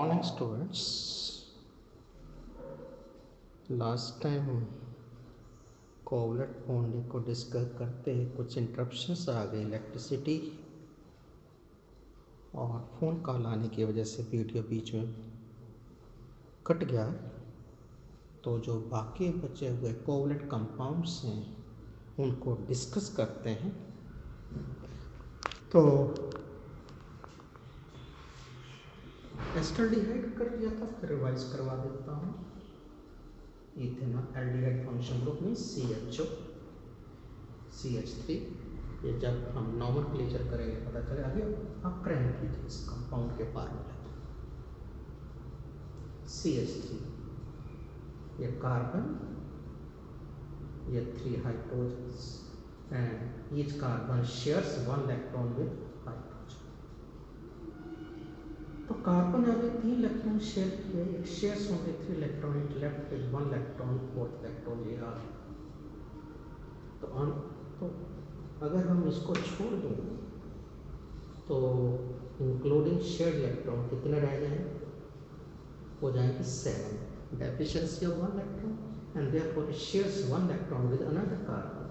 Morning students. Last time covalent bonding को discuss करते कुछ इंटरप्शंस आ गए इलेक्ट्रिसिटी और फ़ोन कॉल आने की वजह से वीडियो बीच में कट गया। तो जो बाकी बचे हुए कोवलेट कंपाउंड्स हैं उनको डिस्कस करते हैं। तो एस्टल्डिहाइड कर दिया था, फिर रिवाइज करवा देता हूँ। इथेनॉल एल्डिहाइड फंक्शन ग्रुप में CHO CH3। ये जब हम नॉमेनक्लेचर करेंगे पता चलेगा। अभी आप क्रैंक कीजिए इस कंपाउंड के फार्मूले CH3, ये कार्बन, ये 3 hydrogens and each carbon shares 1 electron with hydrogen. तो कार्बन ने अभी 3 इलेक्ट्रॉन शेयर किए, it shares only 3 electron, it left with 1 electron, 4th electron ये आ। तो अगर हम इसको छोड़ दें तो इंक्लूडिंग शेयर्ड इलेक्ट्रॉन कितने रह जाएंगे? हो जाएंगे 7, deficiency of 1 electron and therefore it shares 1 electron with another carbon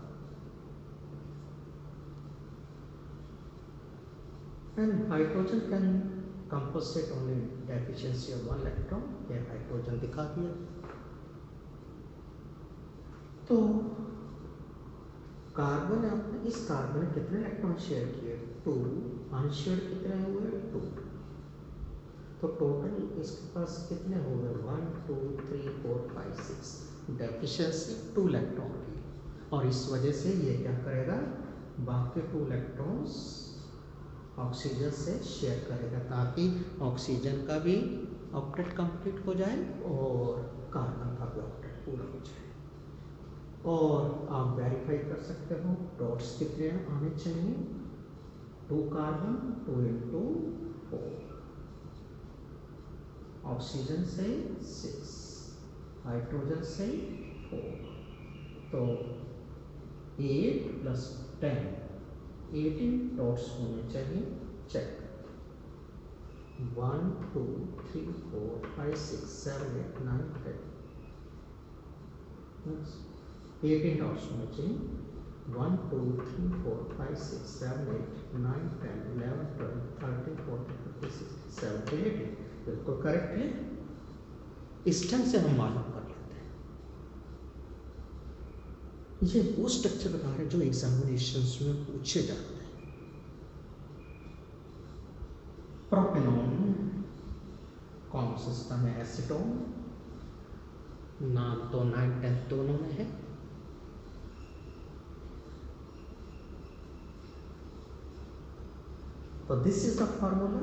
and hydrogen can composite only deficiency of 1 electron. ये हाइड्रोजन दिखा दिया। तो कार्बन आपने इस कार्बन ने कितने इलेक्ट्रॉन शेयर किए? 2, अनशेयर्ड कितने हुए? 2। तो टोटल इसके पास कितने हो गए? 1 2 3 4 5 6, डेफिशिएंसी 2 इलेक्ट्रॉन की। और इस वजह से ये क्या करेगा? बाकी 2 इलेक्ट्रॉन्स ऑक्सीजन से शेयर करेगा ताकि ऑक्सीजन का भी ऑक्टेट कंप्लीट हो जाए और कार्बन का भी ऑक्टेट पूरा हो जाए। और आप वेरीफाई कर सकते हो डॉट्स कितने आने चाहिए? 2 कार्बन 2 into 4, ऑक्सीजन से 6, हाइड्रोजन से 4, तो 8 + 10 18 डॉट्स होने चाहिए। चेक 1 2 3 4 5 6 7 8 9 10 18 डॉट्स होने चाहिए। 1 2 3 4 5 6 7 8 9 10 11 12 13 14 15 16 17 18 बिल्कुल करेक्ट है। इस ढंग से हम मालूम कर लेते हैं। ये वो स्ट्रक्चर बता रहे हैं जो एग्जामिनेशंस में पूछे जाते हैं। प्रोपेनॉन कॉमन सिस्टम है, एसीटोन नाम तो 9 10 दोनों में है। तो दिस इज द फार्मूला।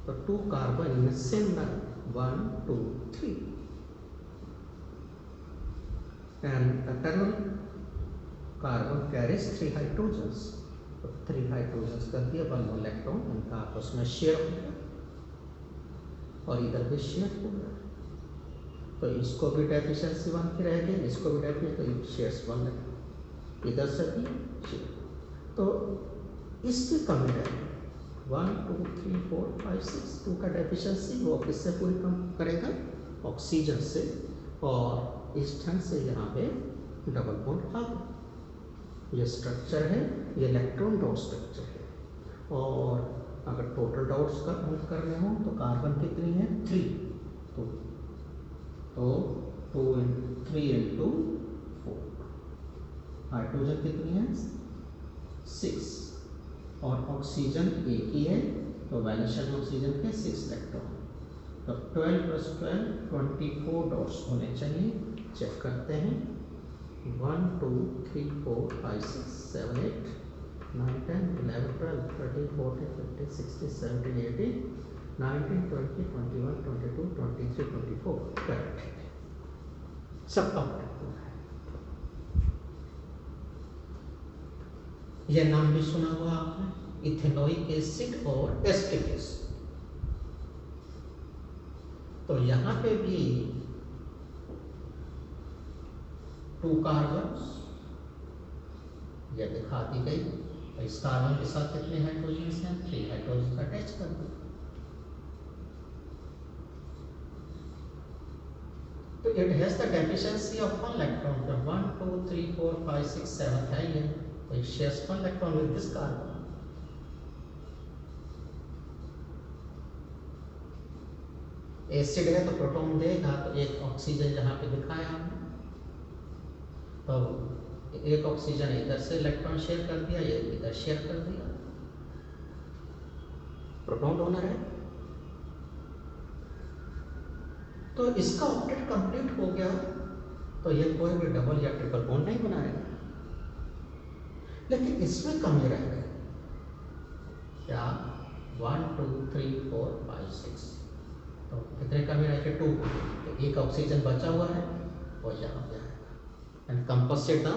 तो 2 carbon in the same line 1 2 3 and the terminal carbon carries 3 hydrogens। तो 3 हाइड्रोजन्स कर दिया, 1 इलेक्ट्रॉन इनका आपस में शेयर हो गया और इधर भी शेयर हो गया। तो इसको भी डेफिशिएंसी 1 की रहेगी, इसको भी डेफिशिएंसी, तो इट शेयर्स 1 इलेक्ट्रॉन, इधर से भी शेयर। तो इसकी कमी रहेगी 1 2 3 4 5 6, 2 का डेफिशिएंसी वो किससे पूरी कम करेगा? ऑक्सीजन से। और इस ढंग से यहाँ पे डबल बॉन्ड आ गया। ये स्ट्रक्चर है, ये इलेक्ट्रॉन डॉट स्ट्रक्चर है। और अगर टोटल डॉट्स का काउंट करने हो तो कार्बन कितनी है? 3, तो 2 3 into 4। हाइड्रोजन कितनी है? 6 और ऑक्सीजन एक ही है, तो वैलेंशन ऑक्सीजन के 6 इलेक्ट्रॉन। तो 12 + 12 24 डॉट्स होने चाहिए। चेक करते हैं 1 2 3 4 5 6 7 8 9 10 11 12 13 14 15 16 17 18 19 20 21 22 23 24 करेक्ट है। सब ऑक्टेट पूरा है। यह नाम भी सुना हुआ आपने, इथेनोइक एसिड और एस्टिक एसिड। तो यहाँ पे भी 2 कार्बन यह दिखा दी गई। तो इस कार्बन के साथ कितने हाइड्रोजन हैं? 3 हाइड्रोजन अटैच कर दिए। तो it has the deficiency of 1 electron pair 1 2 3 4 5 6 7 है ये, तो it shares 1 electron with this carbon. Acid है तो प्रोटॉन देगा, तो एक ऑक्सीजन यहाँ पे दिखाया हमने, तो एक ऑक्सीजन इधर से इलेक्ट्रॉन शेयर कर दिया, ये इधर शेयर कर दिया, प्रोटॉन डोनर है। तो इसका ऑक्टेट कंप्लीट हो गया, तो ये कोई भी डबल या ट्रिपल बॉन्ड नहीं बनाएगा, लेकिन इसमें कमी रह गई। क्या? 1 2 3 4 5 6, तो कितने कमी रह गए? 2। तो एक ऑक्सीजन बचा हुआ है वो यहाँ पे आएगा and compensate the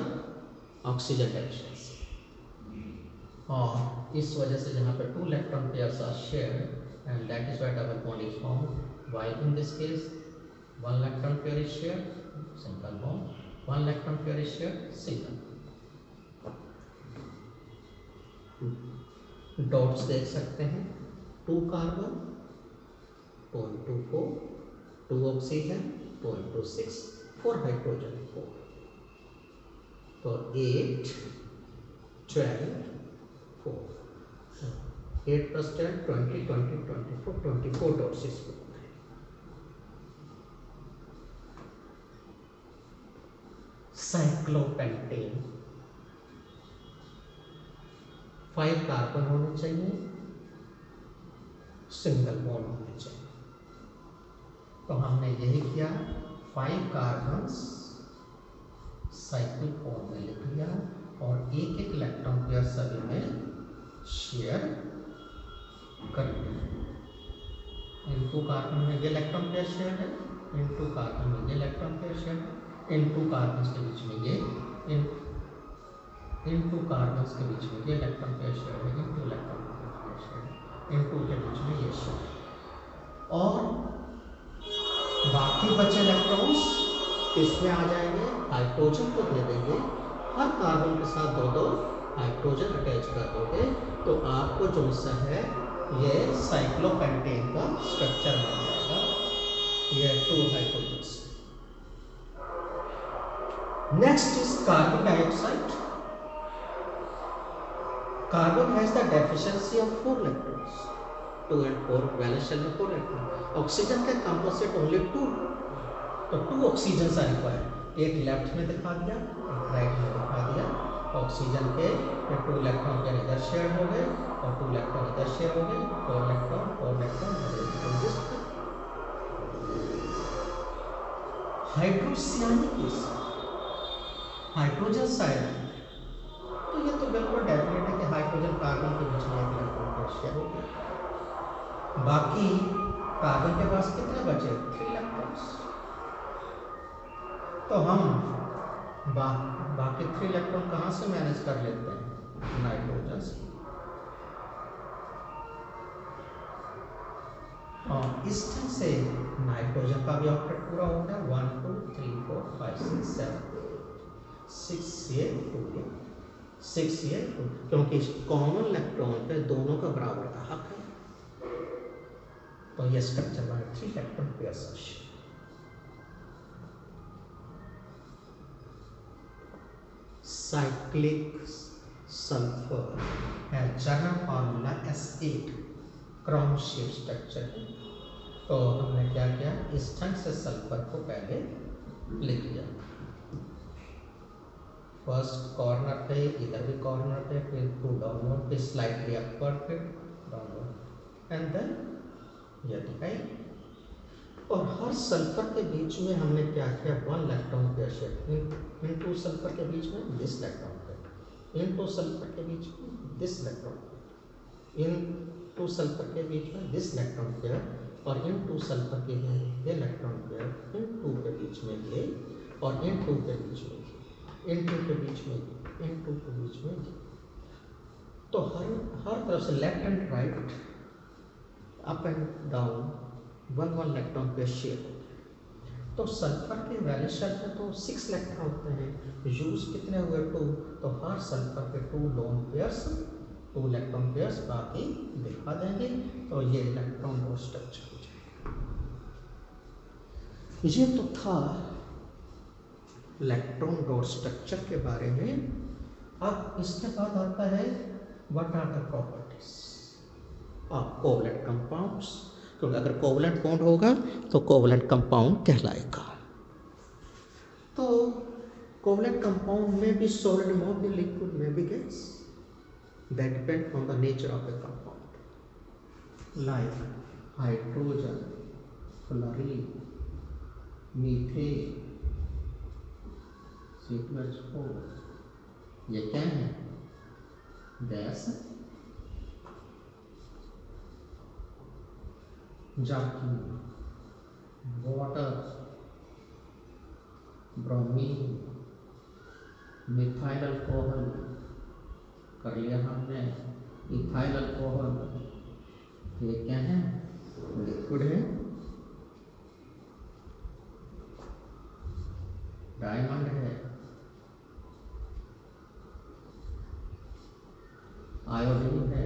oxygen deficiency. और इस वजह से यहाँ पे 2 electron pairs are shared and that is why double bond is formed. While in this case 1 electron pair is shared, single bond, 1 electron pair is shared, single. Dots देख सकते हैं, 2 carbon 2 into 4, 2 oxygen 2 into 6, 4 hydrogen 4, तो 8 12 4, 8 plus 10 20 20 24 24 dots इसमें। Cyclopentane 5 carbon होने चाहिए, single bond होने चाहिए, तो हमने यही किया, 5 कार्बन साइक्लिक फॉर्म में लिख लिया और एक एक इलेक्ट्रॉन पेयर सभी में शेयर कर दिया। इन 2 कार्बन में ये इलेक्ट्रॉन पेयर शेयर है, इन 2 कार्बन में ये इलेक्ट्रॉन पेयर शेयर है, इन 2 कार्बन के बीच में ये इन 2 कार्बन के बीच में ये इलेक्ट्रॉन पेयर शेयर है, इन 2 इलेक्ट्रॉन पेयर शेयर है, इन 2 के बीच में ये शेयर, और बाकी बचे इलेक्ट्रॉन्स इसमें आ जाएंगे, हाइड्रोजन को दे देंगे, हर कार्बन के साथ 2-2 हाइड्रोजन अटैच कर दोगे, तो आपको जो सा है ये साइक्लोपेंटेन का स्ट्रक्चर बन जाएगा, ये 2 hydrogen. Next is carbon dioxide. Carbon has the deficiency of 4 electrons, 2 and 4 valence shell में 4 इलेक्ट्रॉन। ऑक्सीजन का कंपोजिट ओनली 2, तो 2 ऑक्सीजन आर रिक्वायर्ड, एक लेफ्ट में दिखा दिया, एक राइट में दिखा दिया। ऑक्सीजन के 2 इलेक्ट्रॉन के इधर शेयर हो गए और 2 इलेक्ट्रॉन इधर शेयर हो गए, 4 electron. Hydrocyanic acid, hydrogen side, तो ये तो बिल्कुल डेफिनेट है कि हाइड्रोजन कार्बन के बीच में एक इलेक्ट्रॉन पेयर शेयर हो गया। बाकी कार्बन के पास कितने बचे? 3 इलेक्ट्रॉन्स, तो हम बाकी 3 इलेक्ट्रॉन कहाँ से मैनेज कर लेते हैं? नाइट्रोजन से। और इस तरह से नाइट्रोजन का भी ऑक्टेट पूरा हो गया, 1 2 3 4 5 6 7 6 ये 2 6 ये 2, क्योंकि कॉमन इलेक्ट्रॉन पे दोनों का बराबर का हक है, तो ये स्ट्रक्चर बना 3 इलेक्ट्रॉन पेयर्स। साइक्लिक सल्फर है, general formula S8, Chrome shape structure है। तो हमने क्या किया, इस ढंग से सल्फर को पहले लिख लिया, फर्स्ट कॉर्नर पे, इधर भी कॉर्नर पे, फिर 2 डाउनवर्ड पे, स्लाइटली अपवर्ड, फिर डाउनवर्ड, एंड देन ये दिखाई। और हर सल्फर के बीच में हमने क्या किया, 1 इलेक्ट्रॉन पेयर शेयर, इन 2 सल्फर के बीच में this electron pair, in 2 sulphur के बीच में this electron pair, in 2 sulphur के बीच में दिस इलेक्ट्रॉन पेयर, और इन 2 सल्फर के ये इलेक्ट्रॉन पेयर, इन 2 के बीच में ये, और इन 2 के बीच में ये, इन 2 के बीच में ये, इन 2 के बीच में ये। तो हर तरफ से left and right, up and down 1 electron pair share होते हैं। तो सल्फर के वैलेंस शेल पे तो 6 इलेक्ट्रॉन होते हैं, यूज कितने हुए? 2, तो हर सल्फर के 2 लोन पेयर्स, 2 इलेक्ट्रॉन पेयर्स बाकी दिखा देंगे, तो ये इलेक्ट्रॉन वो स्ट्रक्चर हो जाएगा। ये तो था इलेक्ट्रॉन डॉट स्ट्रक्चर के बारे में। अब इसके बाद आता है what are the properties of covalent compounds, क्योंकि अगर कोवलेंट बॉन्ड होगा तो कोवलेंट कंपाउंड कहलाएगा। तो कोवलेंट कंपाउंड में भी सॉलिड में भी लिक्विड में भी gas, that depend on the nature of the compound, like hydrogen, fluorine, methane, C2H4, ये क्या है? गैस। जबकि वाटर, ब्रोमीन, मिथाइल अल्कोहल कर लिया हमने, इथाइल अल्कोहल, ये क्या है? लिक्विड है। डायमंड है, आयोडीन है,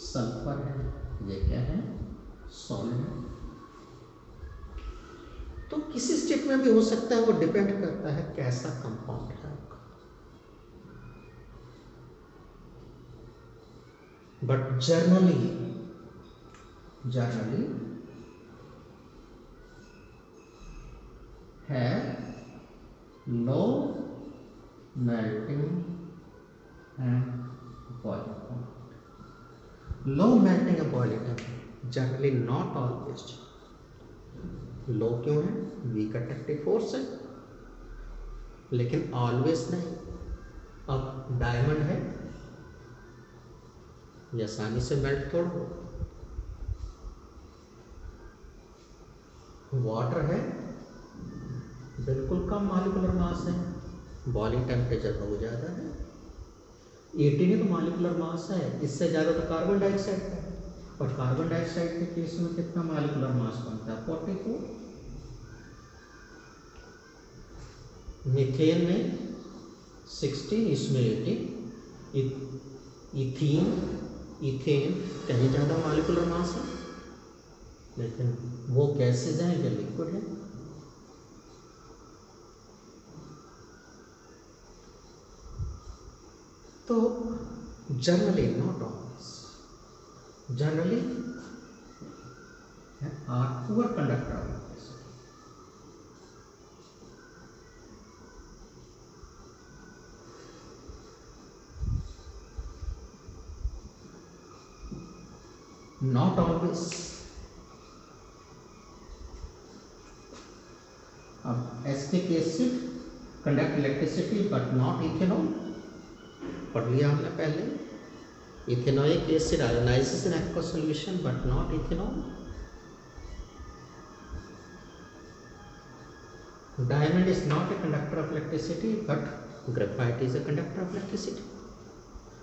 सल्फर है, ये क्या है? सॉलिड है। तो किसी स्टेट में भी हो सकता है, वो डिपेंड करता है कैसा कंपाउंड है आपका। बट जनरली है low melting and boiling point. Low melting and boiling point generally, not always. Low क्यों है? वीक अट्रैक्टिव फोर्स है, लेकिन ऑलवेज नहीं। अब डायमंड है, ये आसानी से मेल्ट थोड़ा हो। वाटर है, बिल्कुल कम मॉलिक्यूलर मास है, बॉइलिंग टेम्परेचर बहुत ज़्यादा है, 18 तो मॉलिक्यूलर मास है, इससे ज़्यादा तो कार्बन डाइऑक्साइड है। और कार्बन डाइऑक्साइड के केस में कितना मॉलिक्यूलर मास बनता है? 44। मीथेन में 16, इसमें 18। इथेन कहीं ज़्यादा मॉलिक्यूलर मास है, लेकिन वो गैसेज हैं, ये लिक्विड है। तो generally, not always, generally are poor conductor of electricity. Not always. अब acetic acid conduct electricity but not ethanol, पढ़ लिया हमने पहले। Ethanoic acid ionises in aqueous solution but not ethanol. Diamond is not a conductor of electricity but graphite is a conductor of electricity.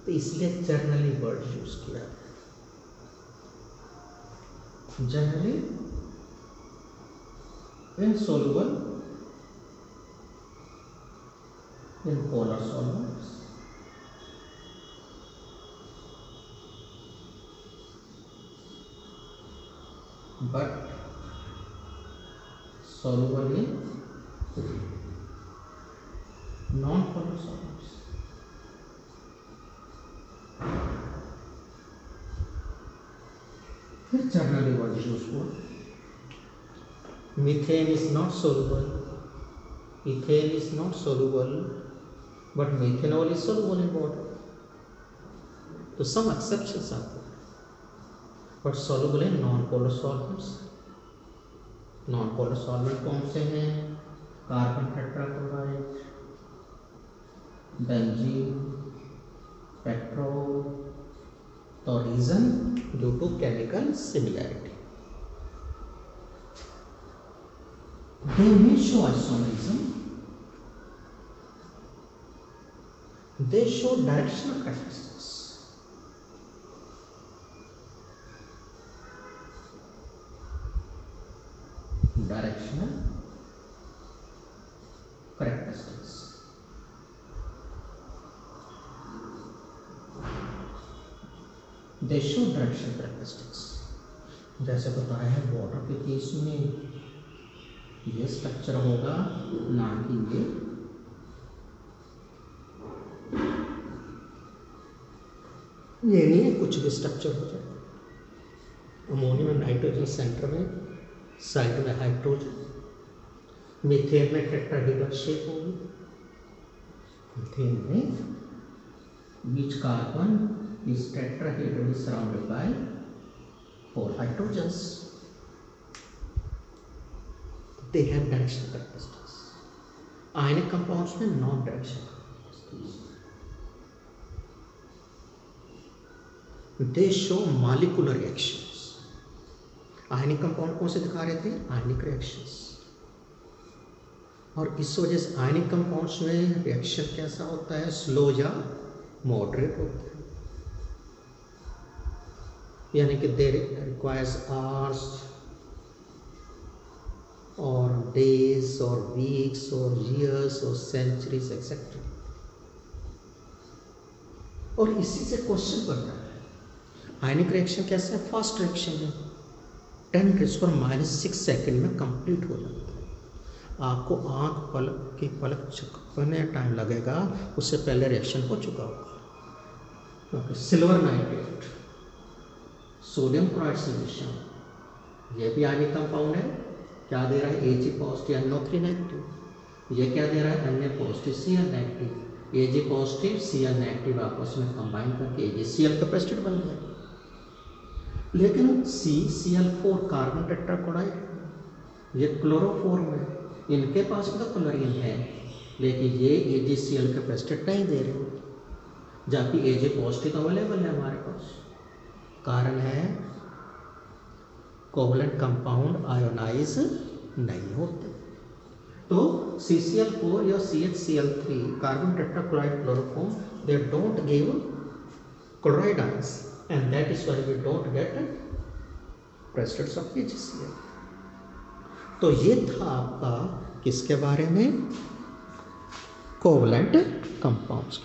तो इसलिए generally word use किया, generally insoluble in polar solvents, but soluble in non-polar solvents. फिर generally word use हुआ, methane is not soluble, ethane is not soluble, but methanol is soluble in water. So some exceptions are there, but soluble in non-polar solvents. Non-polar solvent कौन से हैं? Carbon tetrachloride, benzene, petrol. तो reason due to chemical similarity. They may show isomerism. They show directional characteristics. Directional characteristics. They show directional characteristics. जैसे बताया है water के case में ये स्ट्रक्चर होगा, ना कि ये नहीं है कुछ भी स्ट्रक्चर हो जाए। अमोनियम में नाइट्रोजन सेंटर में, साइड में हाइड्रोजन, मीथेन में टेट्राहेड्रल शेप होगी, मीथेन में each carbon is tetrahedrally surrounded by 4 hydrogens. They have directional characteristics. Ionic compounds में non directional characteristics. They show molecular reactions. Ionic compound कौन से दिखा रहे थे? आयनिक रिएक्शंस। और इस वजह से आयनिक कंपाउंड्स में रिएक्शन कैसा होता है? स्लो या मॉडरेट होता है, यानी कि दे रिक्वायर्स आवर्स और डेज और वीक्स और ईयर्स और सेंचुरीज एक्सेट्रा। और इसी से क्वेश्चन बनता है आयनिक रिएक्शन कैसा है? फास्ट रिएक्शन है, 10⁻⁻⁶ सेकेंड में कंप्लीट हो जाता है। आपको आँख पलक की पलक झपकने टाइम लगेगा, उससे पहले रिएक्शन हो चुका होगा। Silver nitrate, sodium chloride solution, ये भी आयनिक कंपाउंड है। क्या दे रहा है? Ag positive NO3 negative. ये क्या दे रहा है? Na positive Cl negative. Ag positive Cl negative आपस में कंबाइन करके AgCl का प्रेसिपिटेट बन गया। लेकिन CCl4 कार्बन टेट्राक्लोराइड, ये क्लोरोफॉर्म है, इनके पास भी तो क्लोरीन है, लेकिन ये AgCl का प्रेसिपिटेट नहीं दे रहे, जबकि Ag पॉजिटिव अवेलेबल है हमारे पास। कारण है कोवलेंट कंपाउंड आयोनाइज नहीं होते। तो CCl4 या CHCl3 carbon tetrachloride chloroform, they don't give chloride ions, and that is why we don't get precipitates of AgCl. तो ये था आपका किसके बारे में? Covalent compounds.